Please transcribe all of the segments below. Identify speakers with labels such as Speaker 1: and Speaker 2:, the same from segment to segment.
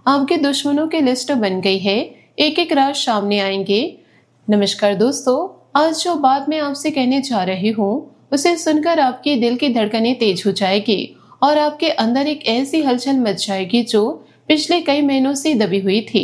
Speaker 1: आपके दुश्मनों की लिस्ट बन गई है, एक एक राज सामने आएंगे। नमस्कार दोस्तों, आज जो बात मैं आपसे कहने जा रही हूँ उसे सुनकर आपके दिल की धड़कनें तेज हो जाएगी और आपके अंदर एक ऐसी हलचल मच जाएगी जो पिछले कई महीनों से दबी हुई थी।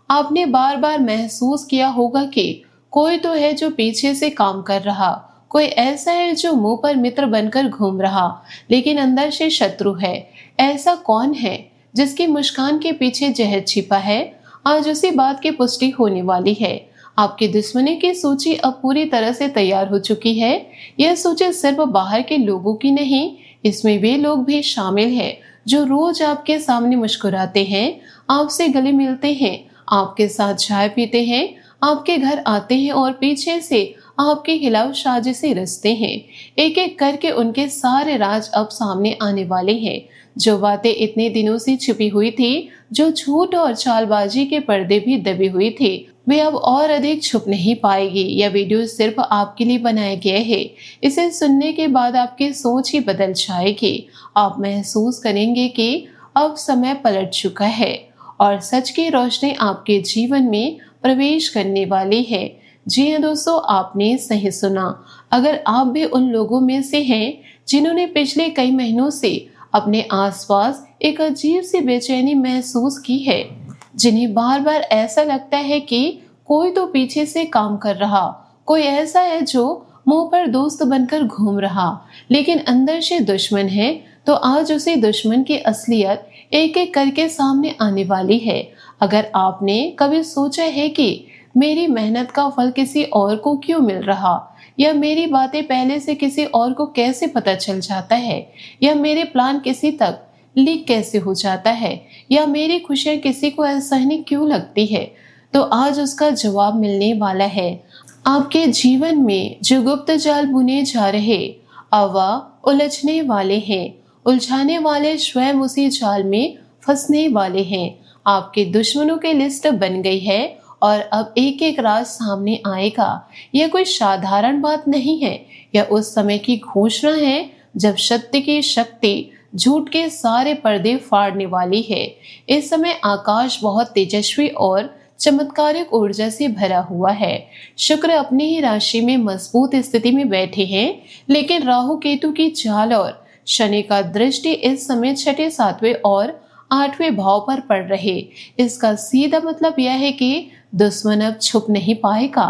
Speaker 1: आपने बार बार महसूस किया होगा कि कोई तो है जो पीछे से काम कर रहा, कोई ऐसा है जो मुंह पर मित्र बनकर घूम रहा लेकिन अंदर से शत्रु है। ऐसा कौन है जिसकी मुस्कान के पीछे जहर छिपा है? आज उसी बात की पुष्टि होने वाली है। आपकी दुश्मनी की सूची अब पूरी तरह से तैयार हो चुकी है। यह सूची सिर्फ बाहर के लोगों की नहीं, इसमें वे लोग भी शामिल हैं जो रोज आपके सामने मुस्कुराते हैं, आपसे गले मिलते हैं, आपके साथ चाय पीते हैं, आपके घर आते हैं और पीछे से आपके खिलाफ साजिशें रचते हैं। एक एक करके उनके सारे राज अब सामने आने वाले हैं। जो बातें इतने दिनों से छिपी हुई थी, जो झूठ और चालबाजी के पर्दे भी दबे हुए थे, वे अब और अधिक छुप नहीं पाएगी। यह वीडियो सिर्फ आपके लिए बनाया गया है। इसे सुनने के बाद आपकी सोच ही बदल जाएगी। आप महसूस करेंगे कि अब समय पलट चुका है और सच की रोशनी आपके जीवन में प्रवेश करने वाली है। जी हाँ दोस्तों, आपने सही सुना। अगर आप भी उन लोगों में से हैं जिन्होंने पिछले कई महीनों से अपने आसपास एक अजीब सी बेचैनी महसूस की है, जिन्हें बार बार ऐसा लगता है कि कोई तो पीछे से काम कर रहा, कोई ऐसा है जो मुंह पर दोस्त बनकर घूम रहा लेकिन अंदर से दुश्मन है, तो आज उसी दुश्मन की असलियत एक एक करके सामने आने वाली है। अगर आपने कभी सोचा है कि मेरी मेहनत का फल किसी और को क्यों मिल रहा, या मेरी बातें पहले से किसी और को कैसे पता चल जाता है, या मेरे प्लान किसी तक लीक कैसे हो जाता है, या मेरी खुशियां किसी को असहनीय क्यों लगती है, तो आज उसका जवाब मिलने वाला है। आपके जीवन में जो गुप्त जाल बुने जा रहे, अब वह उलझने वाले हैं। उलझाने वाले स्वयं उसी जाल में फंसने वाले हैं। आपके दुश्मनों की लिस्ट बन गई है और अब एक एक राज सामने आएगा। यह कोई साधारण बात नहीं है, यह उस समय की घोषणा है जब सत्य की शक्ति झूठ के सारे पर्दे फाड़ने वाली है। इस समय आकाश बहुत तेजस्वी और चमत्कारिक ऊर्जा से भरा हुआ है। शुक्र अपनी ही राशि में मजबूत स्थिति में बैठे हैं, लेकिन राहु केतु की चाल और शनि का दृष्टि इस समय छठे, सातवें और आठवें भाव पर पड़ रहे। इसका सीधा मतलब यह है कि दुश्मन अब छुप नहीं पाएगा।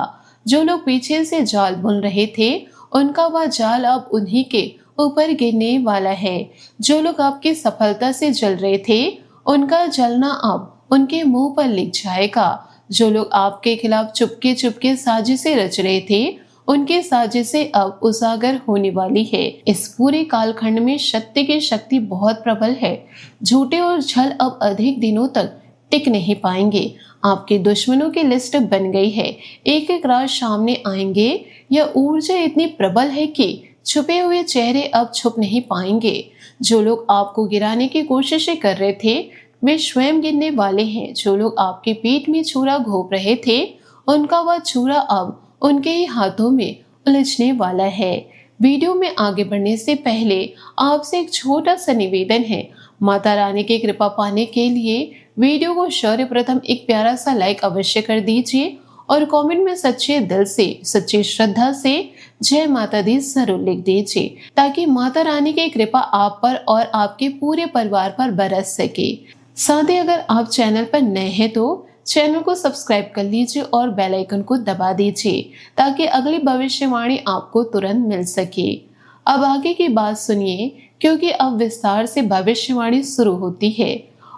Speaker 1: जो लोग पीछे से जाल बुन रहे थे, उनका वह जाल अब उन्हीं के ऊपर गिरने वाला है। जो लोग आपकी सफलता से जल रहे थे, उनका जलना अब उनके मुंह पर लिख जाएगा। जो लोग आपके खिलाफ चुपके चुपके साजिशें रच रहे थे, उनकी साजिशें अब उजागर होने वाली है। इस पूरे कालखंड में सत्य की शक्ति बहुत प्रबल है। झूठे और छल अब अधिक दिनों तक टिक नहीं पाएंगे। आपके दुश्मनों की लिस्ट बन गई है, एक एक राज सामने आएंगे। यह ऊर्जा इतनी प्रबल है कि छुपे हुए चेहरे अब छुप नहीं पाएंगे। जो लोग आपको गिराने की कोशिशें कर रहे थे, वे स्वयं गिरने वाले हैं। जो लोग आपकी पीठ में छुरा घोंप रहे थे, उनका वह छुरा अब उनके ही हाथों में उलझने वाला है। वीडियो में आगे बढ़ने से पहले आपसे एक छोटा सा निवेदन है। माता रानी की कृपा पाने के लिए वीडियो को सर्वप्रथम एक प्यारा सा लाइक अवश्य कर दीजिए और कमेंट में सच्चे दिल से, सच्ची श्रद्धा से जय माता दी जरूर लिख दीजिए, ताकि माता रानी की कृपा आप पर और आपके पूरे परिवार पर बरस सके। साथ ही अगर आप चैनल पर नए हैं तो चैनल को सब्सक्राइब कर लीजिए और बेल आइकन को दबा दीजिए, ताकि अगली भविष्यवाणी आपको तुरंत मिल सके। अब आगे की बात सुनिए, क्योंकि अब विस्तार से भविष्यवाणी शुरू होती है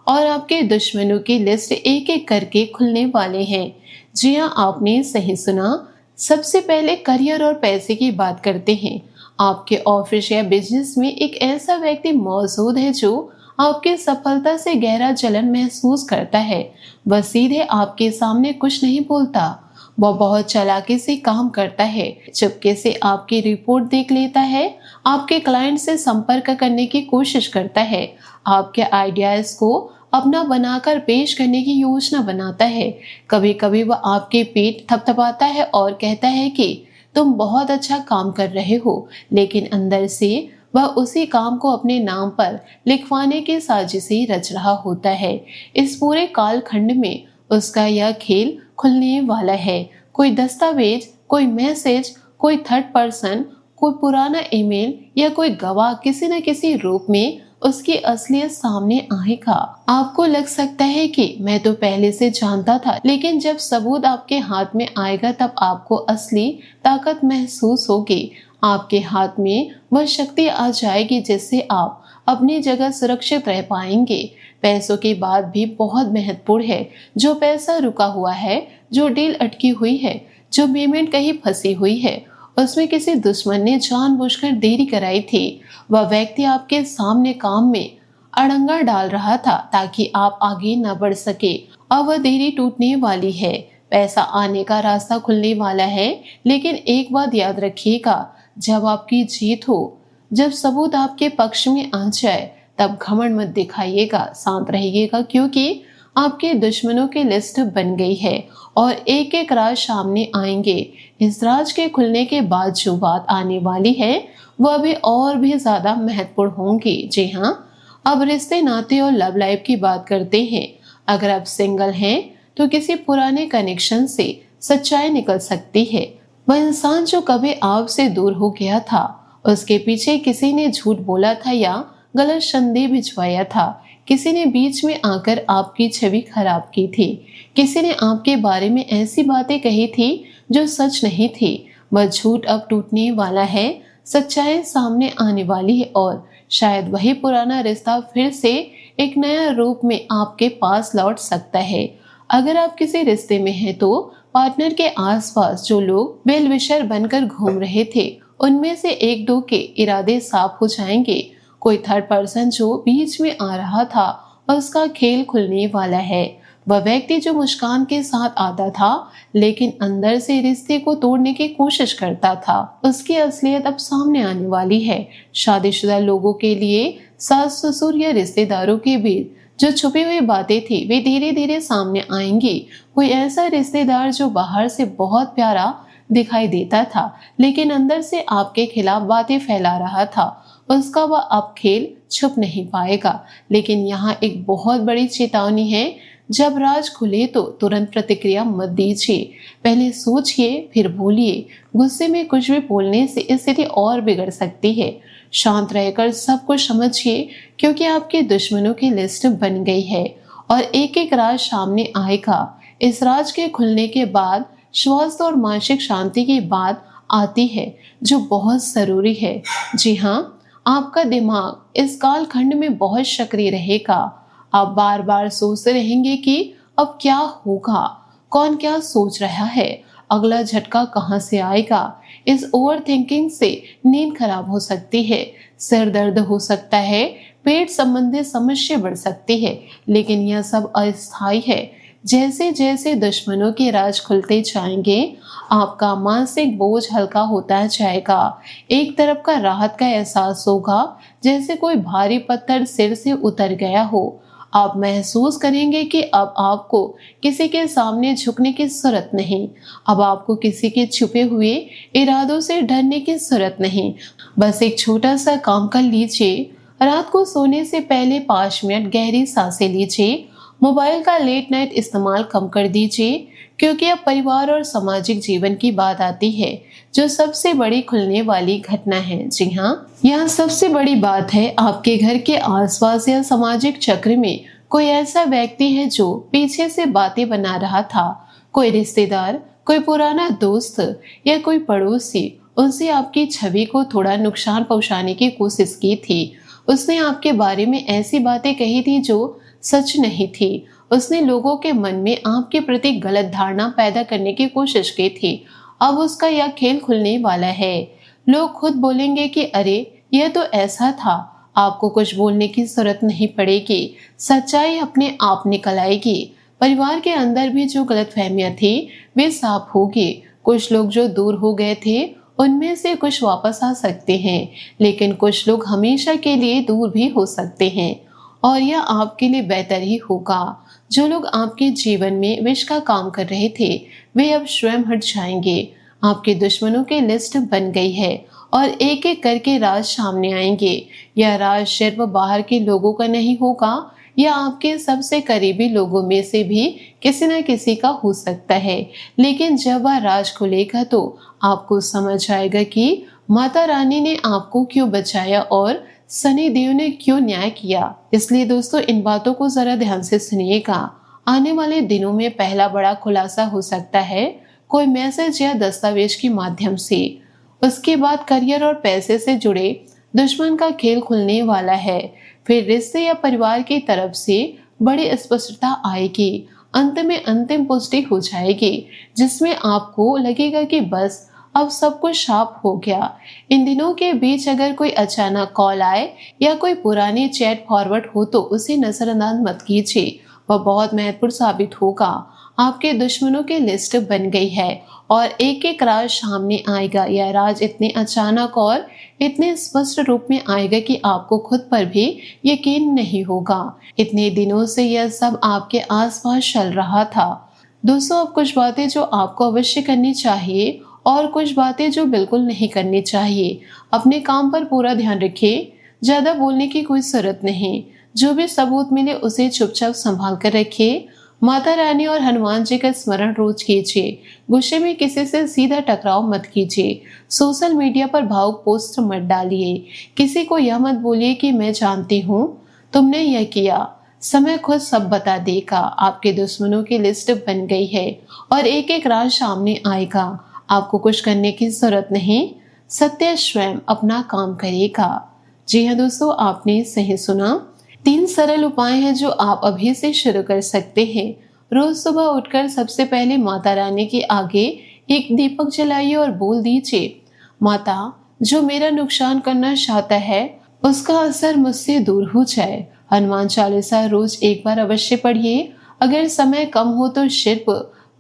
Speaker 1: और आपके दुश्मनों की लिस्ट एक एक करके खुलने वाले हैं। जी हाँ, आपने सही सुना। सबसे पहले करियर और पैसे की बात करते हैं। आपके ऑफिस या बिजनेस में एक ऐसा व्यक्ति मौजूद है जो आपकी सफलता से गहरा जलन महसूस करता है। वह सीधे आपके सामने कुछ नहीं बोलता, वह बहुत चालाकी से काम करता है। चुपके से आपकी रिपोर्ट देख लेता है, आपके क्लाइंट से संपर्क करने की कोशिश करता है, आपके आइडियाज को अपना बनाकर पेश करने की योजना बनाता है। कभी कभी वह आपकी पीठ थपथपाता है और कहता है कि तुम बहुत अच्छा काम कर रहे हो, लेकिन अंदर से वह उसी काम को अपने नाम पर लिखवाने की साजिशें रच रहा होता है। इस पूरे कालखंड में उसका यह खेल खुलने वाला है। कोई दस्तावेज, कोई मैसेज, कोई थर्ड पर्सन, कोई पुराना ईमेल या कोई गवाह किसी न किसी रूप में उसकी असलियत सामने आएगा। आपको लग सकता है कि मैं तो पहले से जानता था, लेकिन जब सबूत आपके हाथ में आएगा तब आपको असली ताकत महसूस होगी। आपके हाथ में वह शक्ति आ जाएगी जिससे आप अपनी जगह सुरक्षित रह पाएंगे। पैसों की बात भी बहुत महत्वपूर्ण है। जो पैसा रुका हुआ है, जो डील अटकी हुई है, जो पेमेंट कहीं फंसी हुई है, उसमें किसी दुश्मन ने जानबूझकर देरी कराई थी। वह व्यक्ति आपके सामने काम में अड़ंगा डाल रहा था ताकि आप आगे न बढ़ सके। अब वह देरी टूटने वाली है। पैसा आने का रास्ता खुलने वाला है। लेकिन एक बात याद रखिएगा, जब आपकी जीत हो, जब सबूत आपके पक्ष में आ जाए, तब घमंड मत दिखाइएगा, शांत रहिएगा, क्योंकि आपके दुश्मनों की लिस्ट बन गई है और एक एक राज सामने आएंगे। इस राज के खुलने के बाद जो बात आने वाली है वह भी और भी ज्यादा महत्वपूर्ण होंगी। जी हाँ, अब रिश्ते, नाते और लव लाइफ की बात करते हैं। अगर आप सिंगल हैं तो किसी पुराने कनेक्शन से सच्चाई निकल सकती है। वह इंसान जो कभी आपसे दूर हो गया था, उसके पीछे किसी ने झूठ बोला था या गलत संदेश भिजवाया था। किसी ने बीच में आकर आपकी छवि खराब की थी। किसी ने आपके बारे में ऐसी बातें कही थी जो सच नहीं थी। वह झूठ अब टूटने वाला है, सच्चाई सामने आने वाली है और शायद वही पुराना रिश्ता फिर से एक नया रूप में आपके पास लौट सकता है। अगर आप किसी रिश्ते में हैं तो पार्टनर के आसपास जो लोग बेलविशर बनकर घूम रहे थे, उनमें से एक दो के इरादे साफ हो जाएंगे। कोई थर्ड पर्सन जो बीच में आ रहा था, उसका खेल खुलने वाला है। वह व्यक्ति जो मुस्कान के साथ आता था लेकिन अंदर से रिश्ते को तोड़ने की कोशिश करता था, उसकी असलियत अब सामने आने वाली है। शादीशुदा लोगों के लिए सास ससुर या रिश्तेदारों के बीच जो छुपी हुई बातें थी वे धीरे धीरे सामने आएंगी। कोई ऐसा रिश्तेदार जो बाहर से बहुत प्यारा दिखाई देता था लेकिन अंदर से आपके खिलाफ बातें फैला रहा था, उसका वह अब खेल छुप नहीं पाएगा। लेकिन यहाँ एक बहुत बड़ी चेतावनी है, जब राज खुले तो तुरंत प्रतिक्रिया मत दीजिए। पहले सोचिए फिर बोलिए। गुस्से में कुछ भी बोलने से स्थिति और बिगड़ सकती है। शांत रहकर सब कुछ समझिए, क्योंकि आपके दुश्मनों की लिस्ट बन गई है और एक एक राज सामने आएगा। इस राज के खुलने के बाद स्वास्थ्य और मानसिक शांति की बात आती है, जो बहुत जरूरी है। जी हाँ, आपका दिमाग इस कालखंड में बहुत सक्रिय रहेगा। आप बार बार सोचते रहेंगे कि अब क्या होगा, कौन क्या सोच रहा है, अगला झटका कहाँ से आएगा। इस ओवर थिंकिंग से नींद खराब हो सकती है, सिर दर्द हो सकता है, पेट संबंधी समस्या बढ़ सकती है। लेकिन यह सब अस्थायी है। जैसे जैसे दुश्मनों के राज खुलते जाएंगे, आपका मानसिक बोझ हल्का होता जाएगा। एक तरफ का राहत का एहसास होगा, जैसे कोई भारी पत्थर सिर से उतर गया हो। आप महसूस करेंगे कि अब आपको किसी के सामने झुकने की जरूरत नहीं। अब आपको किसी के छुपे हुए इरादों से डरने की जरूरत नहीं। बस एक छोटा सा काम कर लीजिए। रात को सोने से पहले 5 मिनट गहरी सांसें लीजिए। मोबाइल का लेट नाइट इस्तेमाल कम कर दीजिए, क्योंकि अब परिवार और सामाजिक जीवन की बात आती है, जो सबसे बड़ी खुलने वाली घटना है। जी हाँ, यह सबसे बड़ी बात है। आपके घर के आसपास या सामाजिक चक्र में कोई ऐसा व्यक्ति है जो पीछे से बातें बना रहा था। कोई रिश्तेदार, कोई पुराना दोस्त या कोई पड़ोसी, उनसे आपकी छवि को थोड़ा नुकसान पहुंचाने की कोशिश की थी। उसने आपके बारे में ऐसी बातें कही थी जो सच नहीं थी। उसने लोगों के मन में आपके प्रति गलत धारणा पैदा करने की कोशिश की थी। अब उसका यह खेल खुलने वाला है। लोग खुद बोलेंगे कि अरे यह तो ऐसा था। आपको कुछ बोलने की जरूरत नहीं पड़ेगी। सच्चाई अपने आप निकल आएगी। परिवार के अंदर भी जो गलतफहमियां थी वे साफ होगी। कुछ लोग जो दूर हो गए थे उनमें से कुछ वापस आ सकते हैं, लेकिन कुछ लोग हमेशा के लिए दूर भी हो सकते हैं और यह आपके लिए बेहतर ही होगा। जो लोग आपके जीवन में विष का काम कर रहे थे वे अब स्वयं हट जाएंगे। आपके दुश्मनों की लिस्ट बन गई है और एक एक करके राज सामने आएंगे। यह राज सिर्फ बाहर के लोगों का नहीं होगा, यह आपके सबसे करीबी लोगों में से भी किसी न किसी का हो सकता है। लेकिन जब वह राज खुलेगा तो आपको समझ आएगा कि माता रानी ने आपको क्यों बचाया और शनि देव ने क्यों न्याय किया। इसलिए दोस्तों, इन बातों को जरा ध्यान से सुनिएगा। आने वाले दिनों में पहला बड़ा खुलासा हो सकता है कोई मैसेज या दस्तावेज के माध्यम से। उसके बाद करियर और पैसे से जुड़े दुश्मन का खेल खुलने वाला है। फिर रिश्ते या परिवार की तरफ से बड़ी स्पष्टता आएगी। अंत में अंतिम पुष्टि हो जाएगी, जिसमें आपको लगेगा कि बस अब सब कुछ साफ हो गया। इन दिनों के बीच अगर कोई अचानक कॉल आए या कोई पुरानी चैट फॉरवर्ड हो तो उसे नजरअंदाज मत कीजिए, वह बहुत महत्वपूर्ण साबित होगा। आपके दुश्मनों की लिस्ट बन गई है और एक एक राज सामने आएगा। यह राज इतने अचानक और इतने स्पष्ट रूप में आएगा कि आपको खुद पर भी यकीन नहीं होगा। इतने दिनों से यह सब आपके आसपास चल रहा था। दोस्तों, अब कुछ बातें जो आपको अवश्य करनी चाहिए और कुछ बातें जो बिल्कुल नहीं करनी चाहिए। अपने काम पर पूरा ध्यान रखिए, ज्यादा बोलने की कोई जरूरत नहीं। जो भी सबूत मिले उसे चुपचाप संभाल कर रखिए। माता रानी और हनुमान जी का स्मरण रोज कीजिए। गुस्से में किसी से सीधा टकराव मत कीजिए। सोशल मीडिया पर भावुक पोस्ट मत डालिए। किसी को यह मत बोलिए कि मैं जानती हूँ तुमने यह किया। समय खुद सब बता देगा। आपके दुश्मनों की लिस्ट बन गई है और एक एक राज सामने आएगा। आपको कुछ करने की जरूरत नहीं, सत्य स्वयं अपना काम करेगा। जी हाँ दोस्तों, आपने सही सुना। 3 सरल उपाय हैं जो आप अभी से शुरू कर सकते हैं। रोज सुबह उठकर सबसे पहले माता रानी के आगे एक दीपक जलाइए और बोल दीजिए, माता, जो मेरा नुकसान करना चाहता है उसका असर मुझसे दूर हो जाए। हनुमान चालीसा रोज एक बार अवश्य पढ़िए। अगर समय कम हो तो सिर्फ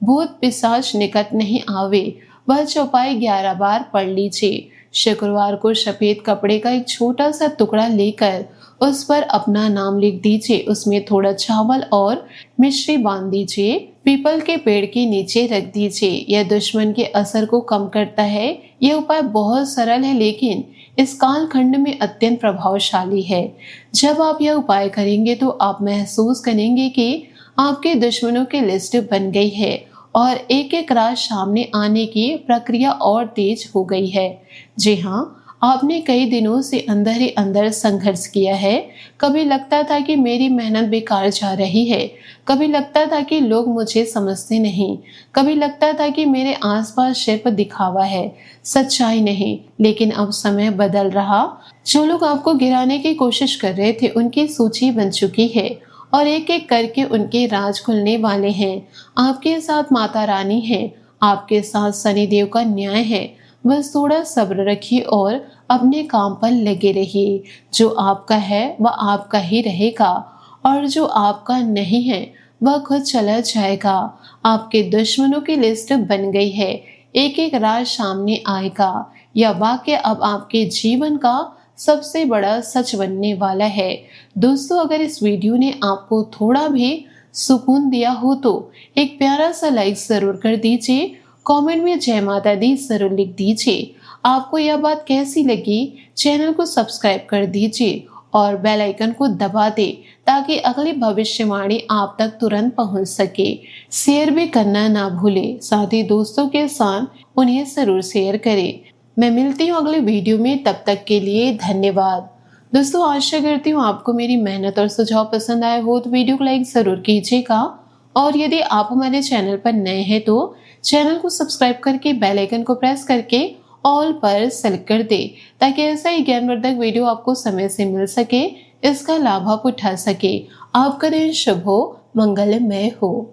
Speaker 1: भूत पिशाच निकट नहीं आवे वह चौपाई 11 बार पढ़ लीजिए। शुक्रवार को सफेद कपड़े का एक छोटा सा टुकड़ा लेकर उस पर अपना नाम लिख दीजिए। उसमें थोड़ा चावल और मिश्री बांध दीजिए। पीपल के पेड़ के नीचे रख दीजिए। यह दुश्मन के असर को कम करता है। यह उपाय बहुत सरल है लेकिन इस कालखंड में अत्यंत प्रभावशाली है। जब आप यह उपाय करेंगे तो आप महसूस करेंगे कि आपके दुश्मनों की लिस्ट बन गई है और एक एक राज सामने आने की प्रक्रिया और तेज हो गई है। जी हाँ, आपने कई दिनों से अंदर ही अंदर संघर्ष किया है। कभी लगता था कि मेरी मेहनत बेकार जा रही है, कभी लगता था कि लोग मुझे समझते नहीं, कभी लगता था कि मेरे आसपास सिर्फ दिखावा है, सच्चाई नहीं। लेकिन अब समय बदल रहा। जो लोग आपको गिराने की कोशिश कर रहे थे उनकी सूची बन चुकी है और एक एक करके उनके राज खुलने वाले हैं। आपके साथ माता रानी है, आपके साथ शनिदेव का न्याय है। बस थोड़ा सब्र रखिए और अपने काम पर लगे रहिए। जो आपका है वह आपका ही रहेगा और जो आपका नहीं है वह खुद चला जाएगा। आपके दुश्मनों की लिस्ट बन गई है। एक एक राज सामने आएगा। यह वाक्य अब आपके जीवन का सबसे बड़ा सच बनने वाला है। दोस्तों, अगर इस वीडियो ने आपको थोड़ा भी सुकून दिया हो तो एक प्यारा सा लाइक जरूर कर दीजिए। कमेंट में जय माता दी जरूर लिख दीजिए। आपको यह बात कैसी लगी, चैनल को सब्सक्राइब कर दीजिए और बेल आइकन को दबा दे ताकि अगली भविष्यवाणी आप तक तुरंत पहुंच सके। शेयर भी करना ना भूले, साथ ही दोस्तों के साथ उन्हें जरूर शेयर करें। मैं मिलती हूँ अगले वीडियो में, तब तक के लिए धन्यवाद। दोस्तों, आशा करती हूँ आपको मेरी मेहनत और सुझाव पसंद आए हो तो वीडियो को लाइक जरूर कीजिएगा और यदि आप हमारे चैनल पर नए हैं तो चैनल को सब्सक्राइब करके बेल आइकन को प्रेस करके ऑल पर सेलेक्ट कर दे ताकि ऐसा ही ज्ञानवर्धक वीडियो आपको समय से मिल सके, इसका लाभ आप उठा सके। आपका दिन शुभ हो, मंगलमय हो।